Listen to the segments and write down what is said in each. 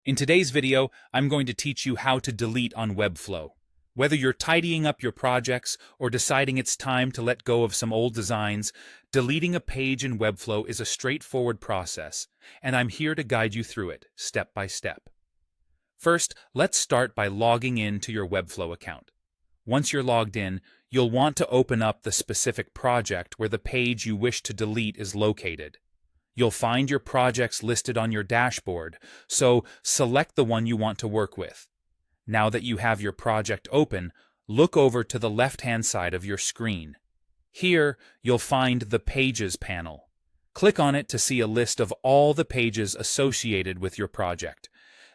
In today's video, I'm going to teach you how to delete on Webflow. Whether you're tidying up your projects or deciding it's time to let go of some old designs, deleting a page in Webflow is a straightforward process, and I'm here to guide you through it, step by step. First, let's start by logging in to your Webflow account. Once you're logged in, you'll want to open up the specific project where the page you wish to delete is located. You'll find your projects listed on your dashboard, so select the one you want to work with. Now that you have your project open, look over to the left-hand side of your screen. Here, you'll find the Pages panel. Click on it to see a list of all the pages associated with your project.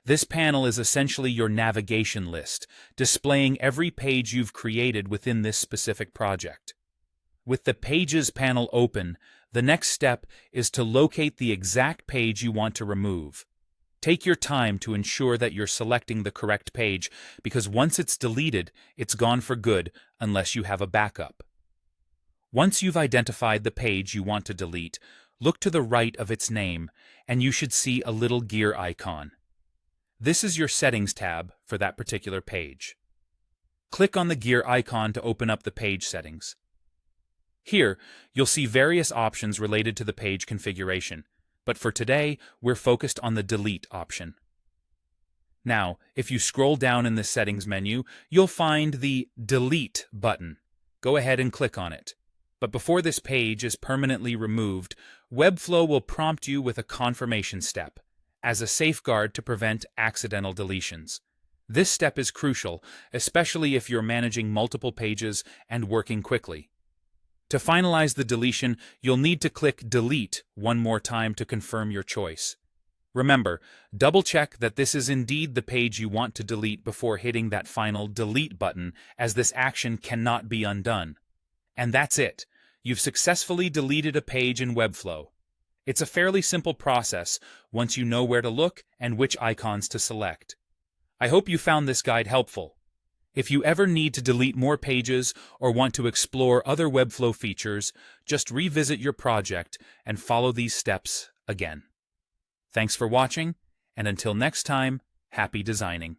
This panel is essentially your navigation list, displaying every page you've created within this specific project. With the Pages panel open, the next step is to locate the exact page you want to remove. Take your time to ensure that you're selecting the correct page, because once it's deleted, it's gone for good unless you have a backup. Once you've identified the page you want to delete, look to the right of its name, and you should see a little gear icon. This is your Settings tab for that particular page. Click on the gear icon to open up the page settings. Here, you'll see various options related to the page configuration, but for today, we're focused on the Delete option. Now, if you scroll down in the Settings menu, you'll find the Delete button. Go ahead and click on it. But before this page is permanently removed, Webflow will prompt you with a confirmation step, as a safeguard to prevent accidental deletions. This step is crucial, especially if you're managing multiple pages and working quickly. To finalize the deletion, you'll need to click Delete one more time to confirm your choice. Remember, double-check that this is indeed the page you want to delete before hitting that final Delete button, as this action cannot be undone. And that's it. You've successfully deleted a page in Webflow. It's a fairly simple process once you know where to look and which icons to select. I hope you found this guide helpful. If you ever need to delete more pages or want to explore other Webflow features, just revisit your project and follow these steps again. Thanks for watching, and until next time, happy designing.